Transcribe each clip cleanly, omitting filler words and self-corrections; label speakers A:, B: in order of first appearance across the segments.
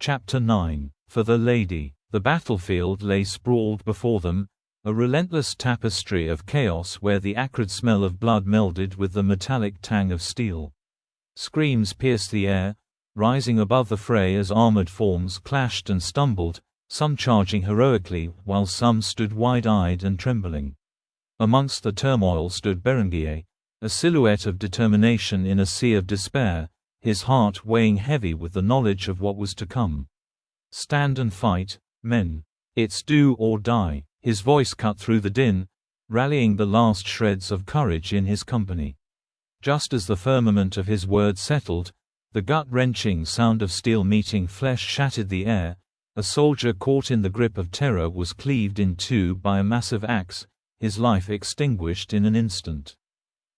A: Chapter 9. For the Lady. The battlefield lay sprawled before them, a relentless tapestry of chaos where the acrid smell of blood melded with the metallic tang of steel. Screams pierced the air, rising above the fray as armored forms clashed and stumbled, some charging heroically, while some stood wide-eyed and trembling. Amongst the turmoil stood Berengier, a silhouette of determination in a sea of despair, his heart weighing heavy with the knowledge of what was to come. "Stand and fight, men. It's do or die." His voice cut through the din, rallying the last shreds of courage in his company. Just as the firmament of his words settled, the gut-wrenching sound of steel meeting flesh shattered the air. A soldier caught in the grip of terror was cleaved in two by a massive axe, his life extinguished in an instant.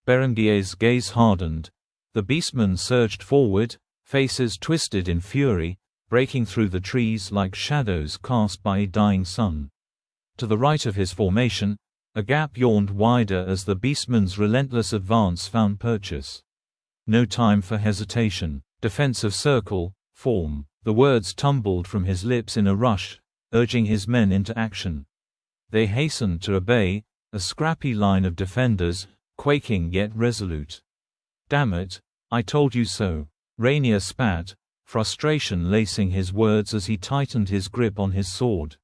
A: Berengier's gaze hardened. The beastmen surged forward, faces twisted in fury, breaking through the trees like shadows cast by a dying sun. To the right of his formation, a gap yawned wider as the beastmen's relentless advance found purchase. No time for hesitation. Defensive circle, form. The words tumbled from his lips in a rush, urging his men into action. They hastened to obey, a scrappy line of defenders, quaking yet resolute. "Damn it, I told you so." Rainier spat, frustration lacing his words as he tightened his grip on his sword.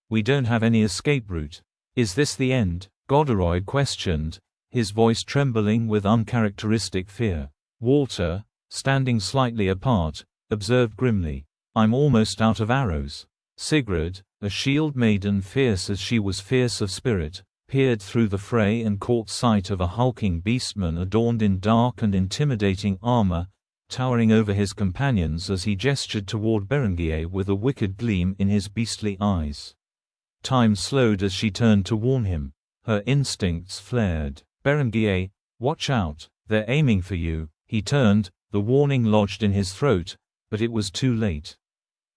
A: "We don't have any escape route. Is this the end?" Goderoy questioned, his voice trembling with uncharacteristic fear. Walter, standing slightly apart, observed grimly, "I'm almost out of arrows." Sigrid, a shield maiden fierce as she was fierce of spirit, peered through the fray and caught sight of a hulking beastman adorned in dark and intimidating armor, towering over his companions as he gestured toward Berengier with a wicked gleam in his beastly eyes. Time slowed as she turned to warn him. Her instincts flared. "Berengier, watch out, they're aiming for you." He turned, the warning lodged in his throat, but it was too late.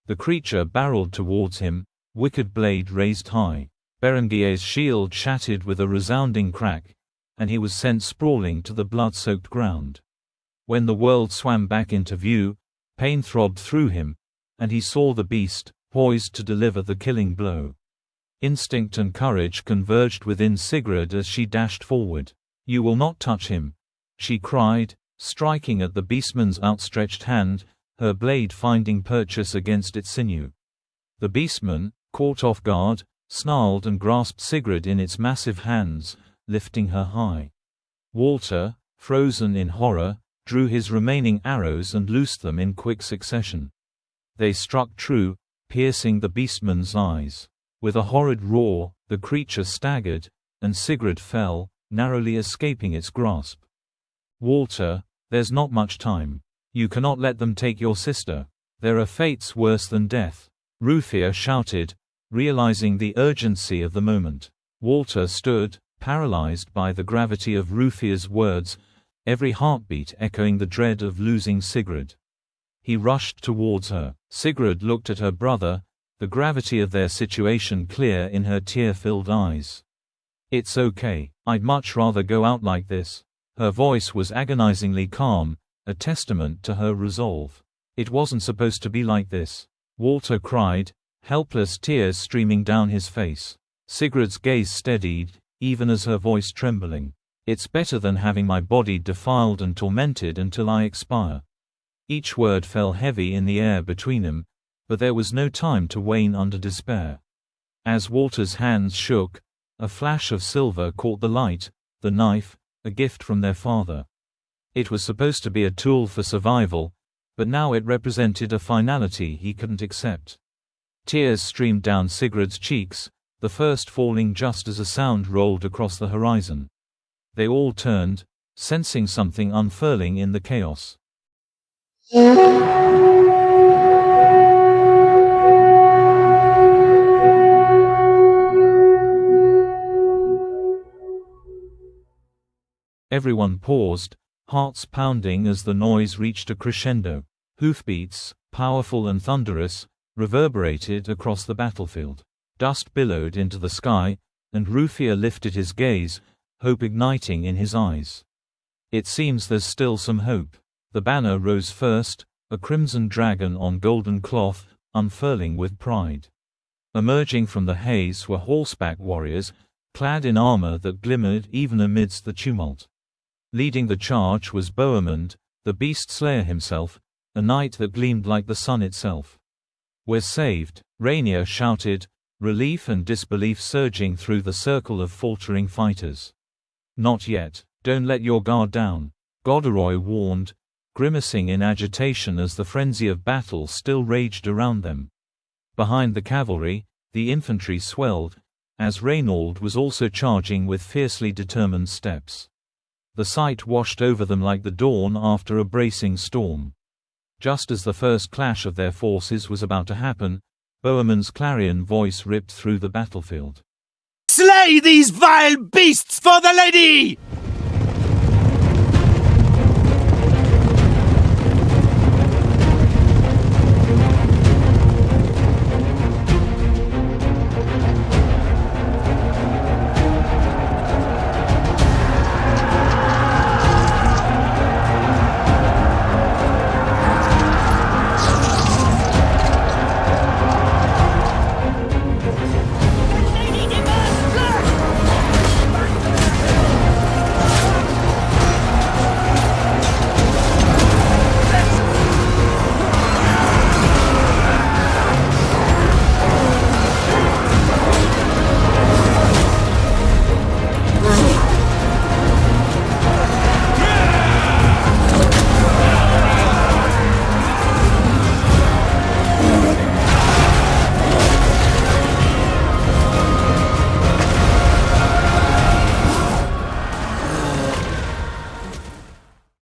A: The creature barreled towards him, wicked blade raised high. Berengier's shield shattered with a resounding crack, and he was sent sprawling to the blood-soaked ground. When the world swam back into view, pain throbbed through him, and he saw the beast, poised to deliver the killing blow. Instinct and courage converged within Sigrid as she dashed forward. "You will not touch him," she cried, striking at the beastman's outstretched hand, her blade finding purchase against its sinew. The beastman, caught off guard, snarled and grasped Sigrid in its massive hands, lifting her high. Walter, frozen in horror, drew his remaining arrows and loosed them in quick succession. They struck true, piercing the beastman's eyes. With a horrid roar, the creature staggered, and Sigrid fell, narrowly escaping its grasp. "Walter, there's not much time. You cannot let them take your sister. There are fates worse than death," Rufia shouted, realizing the urgency of the moment. Walter stood, paralyzed by the gravity of Rufia's words, every heartbeat echoing the dread of losing Sigrid. He rushed towards her. Sigrid looked at her brother, the gravity of their situation clear in her tear-filled eyes. "It's okay. I'd much rather go out like this." Her voice was agonizingly calm, a testament to her resolve. "It wasn't supposed to be like this," Walter cried, helpless tears streaming down his face. Sigrid's gaze steadied, even as her voice trembling. "It's better than having my body defiled and tormented until I expire." Each word fell heavy in the air between them, but there was no time to wane under despair. As Walter's hands shook, a flash of silver caught the light, the knife, a gift from their father. It was supposed to be a tool for survival, but now it represented a finality he couldn't accept. Tears streamed down Sigrid's cheeks, the first falling just as a sound rolled across the horizon. They all turned, sensing something unfurling in the chaos. Everyone paused, hearts pounding as the noise reached a crescendo. Hoofbeats, powerful and thunderous, reverberated across the battlefield. Dust billowed into the sky, and Rufia lifted his gaze, hope igniting in his eyes. "It seems there's still some hope." The banner rose first, a crimson dragon on golden cloth, unfurling with pride. Emerging from the haze were horseback warriors, clad in armor that glimmered even amidst the tumult. Leading the charge was Bohemond, the beast slayer himself, a knight that gleamed like the sun itself. "We're saved," Rainier shouted, relief and disbelief surging through the circle of faltering fighters. "Not yet. Don't let your guard down," Goderoy warned, grimacing in agitation as the frenzy of battle still raged around them. Behind the cavalry, the infantry swelled, as Reynaud was also charging with fiercely determined steps. The sight washed over them like the dawn after a bracing storm. Just as the first clash of their forces was about to happen, Bohemond's clarion voice ripped through the battlefield.
B: "Slay these vile beasts for the lady!"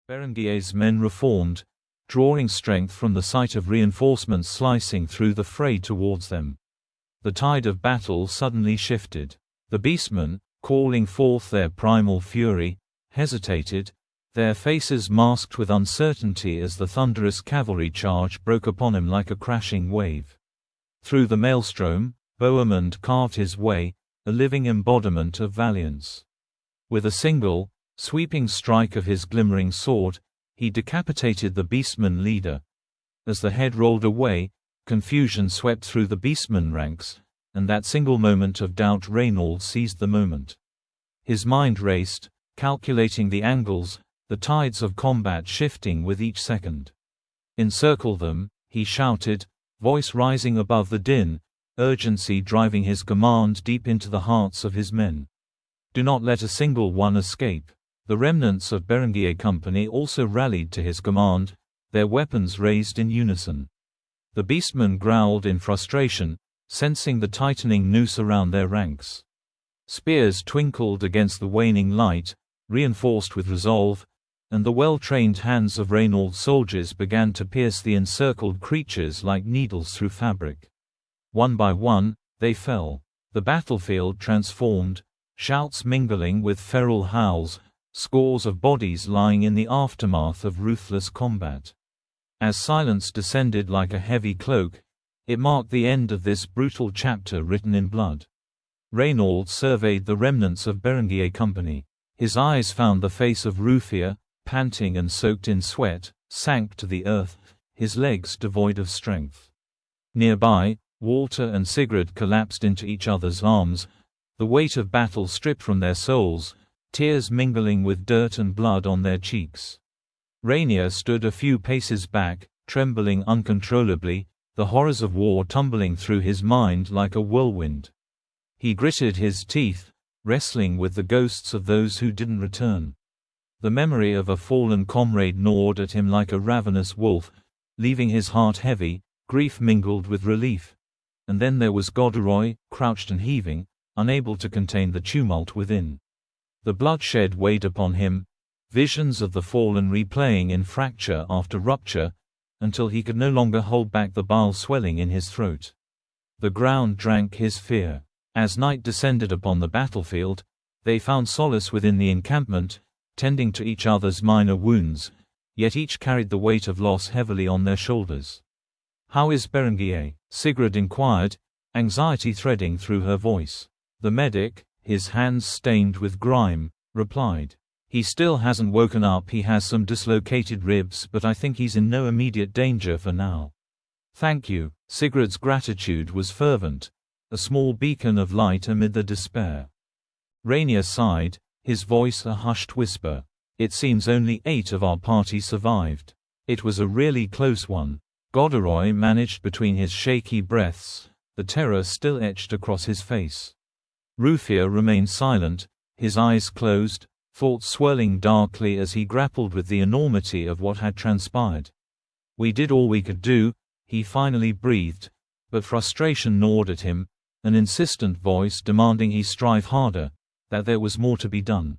A: Berengier's men reformed, drawing strength from the sight of reinforcements slicing through the fray towards them. The tide of battle suddenly shifted. The beastmen, calling forth their primal fury, hesitated, their faces masked with uncertainty as the thunderous cavalry charge broke upon him like a crashing wave. Through the maelstrom, Bohemond carved his way, a living embodiment of valiance. With a single, sweeping strike of his glimmering sword, he decapitated the beastman leader. As the head rolled away, confusion swept through the beastman ranks, and that single moment of doubt Reynaud seized the moment. His mind raced, calculating the angles, the tides of combat shifting with each second. "Encircle them," he shouted, voice rising above the din, urgency driving his command deep into the hearts of his men. "Do not let a single one escape." The remnants of Berengier Company also rallied to his command, their weapons raised in unison. The beastmen growled in frustration, sensing the tightening noose around their ranks. Spears twinkled against the waning light, reinforced with resolve, and the well-trained hands of Reynaud's soldiers began to pierce the encircled creatures like needles through fabric. One by one, they fell. The battlefield transformed, shouts mingling with feral howls, scores of bodies lying in the aftermath of ruthless combat. As silence descended like a heavy cloak, it marked the end of this brutal chapter written in blood. Reynaud surveyed the remnants of Berengier Company. His eyes found the face of Ruffier, panting and soaked in sweat, sank to the earth, his legs devoid of strength. Nearby, Walter and Sigrid collapsed into each other's arms, the weight of battle stripped from their souls, tears mingling with dirt and blood on their cheeks. Rainier stood a few paces back, trembling uncontrollably, the horrors of war tumbling through his mind like a whirlwind. He gritted his teeth, wrestling with the ghosts of those who didn't return. The memory of a fallen comrade gnawed at him like a ravenous wolf, leaving his heart heavy, grief mingled with relief. And then there was Goderoy, crouched and heaving, unable to contain the tumult within. The bloodshed weighed upon him, visions of the fallen replaying in fracture after rupture, until he could no longer hold back the bile swelling in his throat. The ground drank his fear. As night descended upon the battlefield, they found solace within the encampment, tending to each other's minor wounds, yet each carried the weight of loss heavily on their shoulders. "How is Berengier?" Sigrid inquired, anxiety threading through her voice. The medic, his hands stained with grime, replied, "He still hasn't woken up. He has some dislocated ribs, but I think he's in no immediate danger for now." Thank you. Sigurd's gratitude was fervent, a small beacon of light amid the despair. Rainier sighed, his voice a hushed whisper. It seems only 8 of our party survived. It was a really close one. Godoy managed between his shaky breaths, the terror still etched across his face. Rufia remained silent, his eyes closed, thoughts swirling darkly as he grappled with the enormity of what had transpired. We did all we could do, he finally breathed, but frustration gnawed at him, an insistent voice demanding he strive harder, that there was more to be done.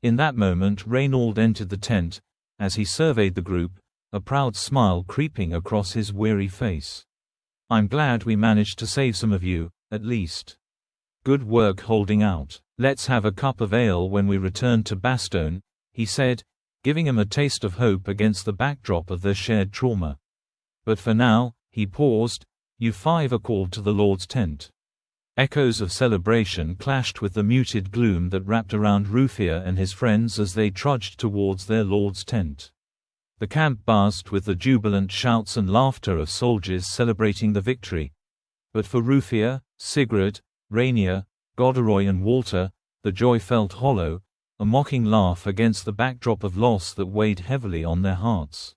A: In that moment Reynold entered the tent. As he surveyed the group, a proud smile creeping across his weary face. I'm glad we managed to save some of you, at least. Good work holding out. Let's have a cup of ale when we return to Bastogne, he said, giving him a taste of hope against the backdrop of their shared trauma. But for now, he paused, you 5 are called to the Lord's tent. Echoes of celebration clashed with the muted gloom that wrapped around Rufia and his friends as they trudged towards their Lord's tent. The camp buzzed with the jubilant shouts and laughter of soldiers celebrating the victory. But for Rufia, Sigurd, Rainier, Godoy and Walter, the joy felt hollow, a mocking laugh against the backdrop of loss that weighed heavily on their hearts.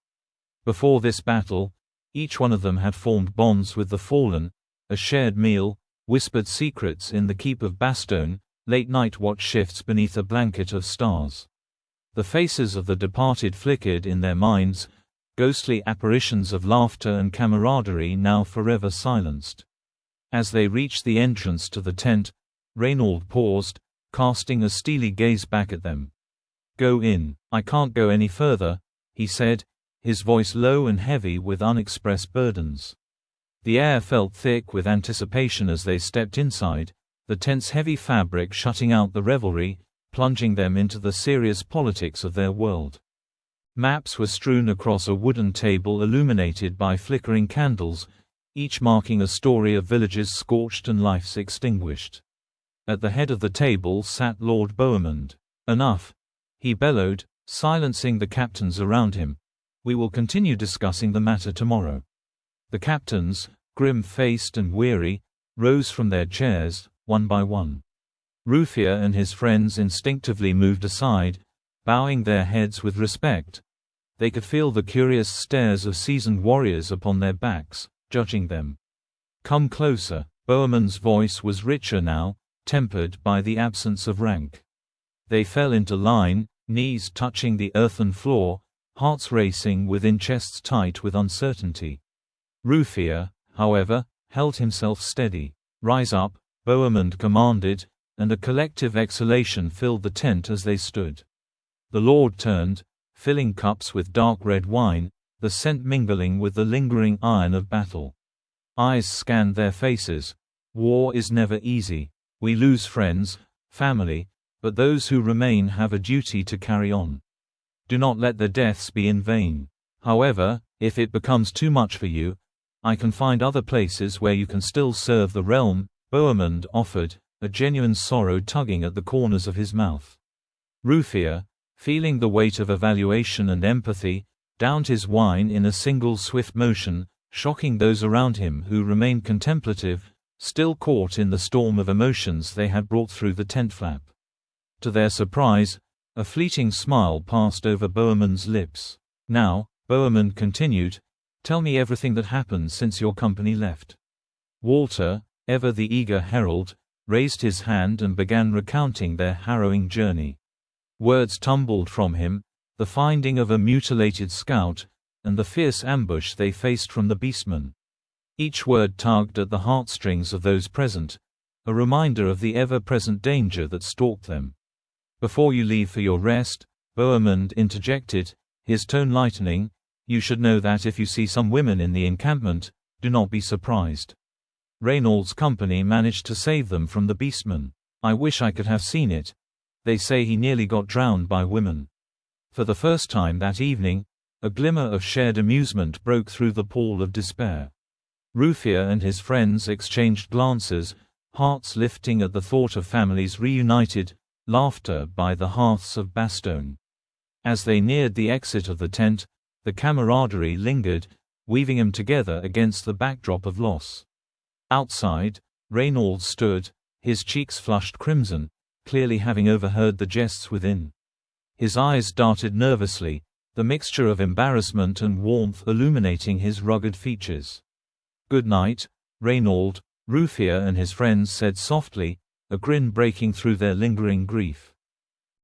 A: Before this battle, each one of them had formed bonds with the fallen, a shared meal, whispered secrets in the keep of Bastogne, late-night watch shifts beneath a blanket of stars. The faces of the departed flickered in their minds, ghostly apparitions of laughter and camaraderie now forever silenced. As they reached the entrance to the tent, Reynold paused, casting a steely gaze back at them. Go in. I can't go any further, he said, his voice low and heavy with unexpressed burdens. The air felt thick with anticipation as they stepped inside, the tent's heavy fabric shutting out the revelry, plunging them into the serious politics of their world. Maps were strewn across a wooden table illuminated by flickering candles, each marking a story of villages scorched and lives extinguished. At the head of the table sat Lord Bohemond. Enough, he bellowed, silencing the captains around him. We will continue discussing the matter tomorrow. The captains, grim-faced and weary, rose from their chairs, one by one. Rufia and his friends instinctively moved aside, bowing their heads with respect. They could feel the curious stares of seasoned warriors upon their backs, judging them. Come closer. Bohemond's voice was richer now, tempered by the absence of rank. They fell into line, knees touching the earthen floor, hearts racing within chests tight with uncertainty. Rufia, however, held himself steady. Rise up, Bohemond commanded, and a collective exhalation filled the tent as they stood. The Lord turned, filling cups with dark red wine, the scent mingling with the lingering iron of battle. Eyes scanned their faces. War is never easy. We lose friends, family, but those who remain have a duty to carry on. Do not let their deaths be in vain. However, if it becomes too much for you, I can find other places where you can still serve the realm, Bohemond offered, a genuine sorrow tugging at the corners of his mouth. Rufia, feeling the weight of evaluation and empathy, downed his wine in a single swift motion, shocking those around him who remained contemplative, still caught in the storm of emotions they had brought through the tent flap. To their surprise, a fleeting smile passed over Bohemond's lips. Now, Bohemond continued, tell me everything that happened since your company left. Walter, ever the eager herald, raised his hand and began recounting their harrowing journey. Words tumbled from him, the finding of a mutilated scout, and the fierce ambush they faced from the beastmen. Each word tugged at the heartstrings of those present, a reminder of the ever-present danger that stalked them. Before you leave for your rest, Bohemond interjected, his tone lightening, you should know that if you see some women in the encampment, do not be surprised. Reynold's company managed to save them from the beastmen. I wish I could have seen it. They say he nearly got drowned by women. For the first time that evening, a glimmer of shared amusement broke through the pall of despair. Rufia and his friends exchanged glances, hearts lifting at the thought of families reunited, laughter by the hearths of Bastogne. As they neared the exit of the tent, the camaraderie lingered, weaving them together against the backdrop of loss. Outside, Reynaud stood, his cheeks flushed crimson, clearly having overheard the jests within. His eyes darted nervously, the mixture of embarrassment and warmth illuminating his rugged features. "Good night, Reynaud," Ruffier and his friends said softly, a grin breaking through their lingering grief.